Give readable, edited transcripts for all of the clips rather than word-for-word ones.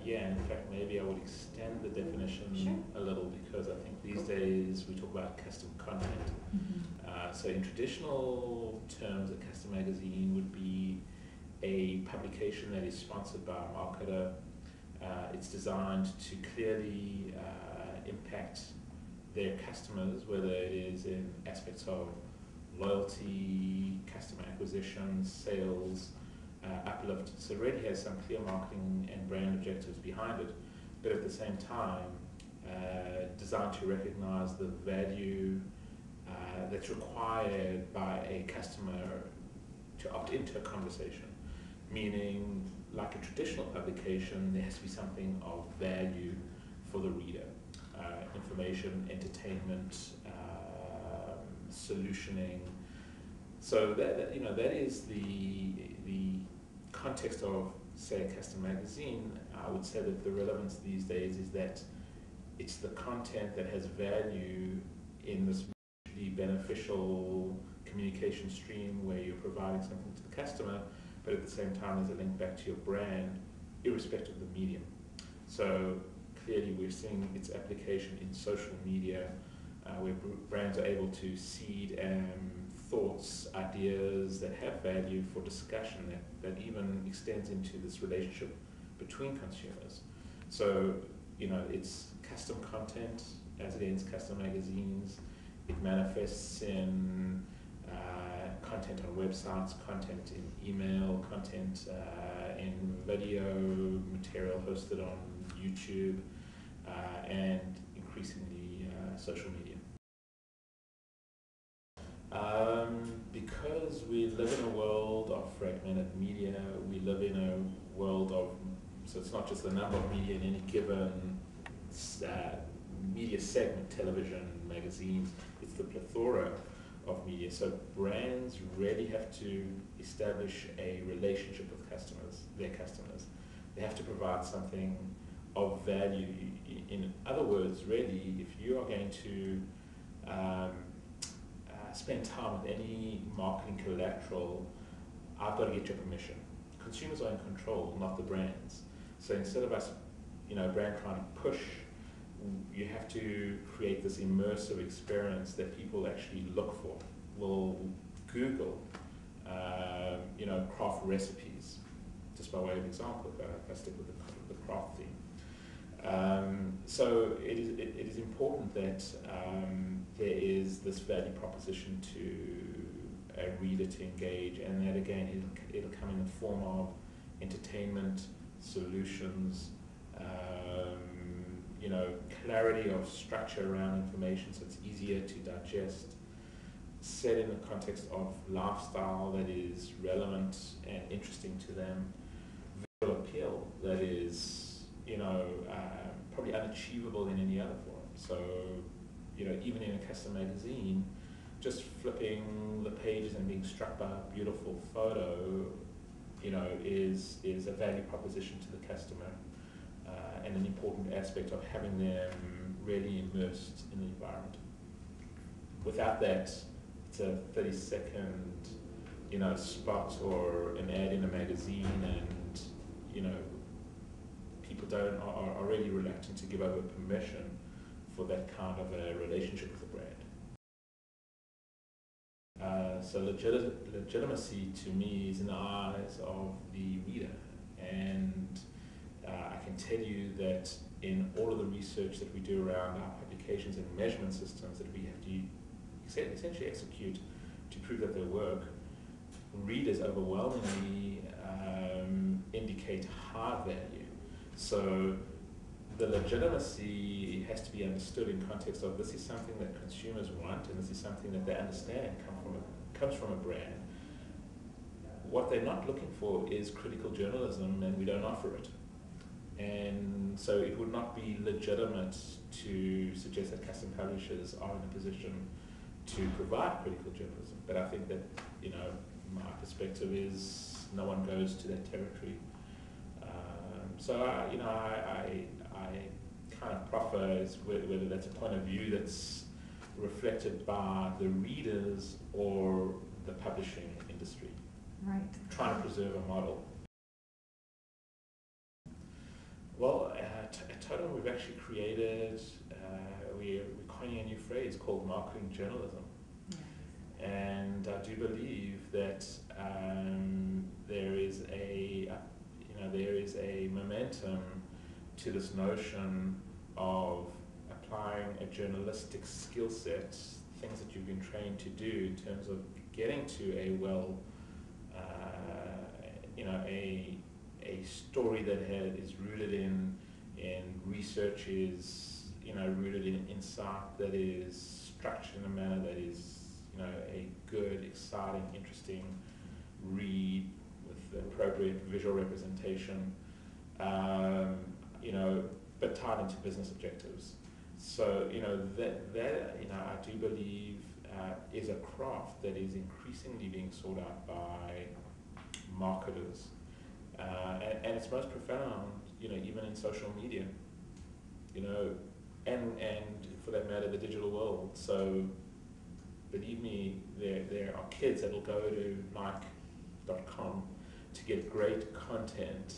Yeah, in fact, maybe I would extend the definition a little, because I think these days we talk about custom content. So in traditional terms, a custom magazine would be a publication that is sponsored by a marketer. It's designed to clearly impact their customers, whether it is in aspects of loyalty, customer acquisition, sales, uplift. So it really has some clear marketing and brand objectives behind it, but at the same time designed to recognize the value that's required by a customer to opt into a conversation. Meaning, like a traditional publication, there has to be something of value for the reader. Information, entertainment, solutioning. So that is the context of, say, a custom magazine. I would say that the relevance these days is that it's the content that has value in this mutually beneficial communication stream where you're providing something to the customer, but at the same time there's a link back to your brand, irrespective of the medium. So clearly we're seeing its application in social media, where brands are able to seed thoughts, ideas that have value for discussion, that even extends into this relationship between consumers. So, it's custom content as against custom magazines. It manifests in content on websites, content in email, content in video, material hosted on YouTube, and increasingly social media. Because we live in a world of fragmented media, we live in a world of, so it's not just the number of media in any given media segment, television, magazines, it's the plethora of media. So brands really have to establish a relationship with their customers. They have to provide something of value. In other words, really, if you are going to spend time with any marketing collateral, I've got to get your permission. Consumers are in control, not the brands. So instead of us, brand trying to push, you have to create this immersive experience that people actually look for. Will Google, craft recipes, just by way of example, if I stick with the craft theme. So it is important that there is this value proposition to a reader to engage, and that again, it'll come in the form of entertainment, solutions, clarity of structure around information so it's easier to digest, set in the context of lifestyle that is relevant and interesting to them, visual appeal that is, probably unachievable in any other form. So, even in a custom magazine, just flipping the pages and being struck by a beautiful photo, is a value proposition to the customer, and an important aspect of having them really immersed in the environment. Without that, it's a 30-second, spot or an ad in a magazine, and people are really reluctant to give over permission for that kind of a relationship with the brand. So legitimacy to me is in the eyes of the reader, and I can tell you that in all of the research that we do around our publications and measurement systems that we have to essentially execute to prove that they work, readers overwhelmingly indicate high value. So the legitimacy has to be understood in context of this is something that consumers want, and this is something that they understand comes from a brand. What they're not looking for is critical journalism, and we don't offer it. And so it would not be legitimate to suggest that custom publishers are in a position to provide critical journalism. But I think that, my perspective is no one goes to that territory. So I kind of proffer whether that's a point of view that's reflected by the readers or the publishing industry. Right. Trying to preserve a model. Well, at Totem we've actually created, we're coining a new phrase called marketing journalism. And I do believe that there is a momentum to this notion of applying a journalistic skill set, things that you've been trained to do in terms of getting to a story that is rooted in research, is rooted in insight, that is structured in a manner that is a good, exciting, interesting read with the appropriate visual representation, but tied into business objectives. So that I do believe is a craft that is increasingly being sought out by marketers, and it's most profound, even in social media, and for that matter, the digital world. So believe me, there are kids that will go to Nike.com to get great content,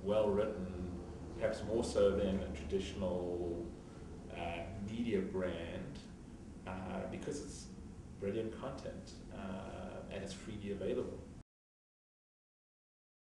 well written, perhaps more so than a traditional media brand, because it's brilliant content and it's freely available.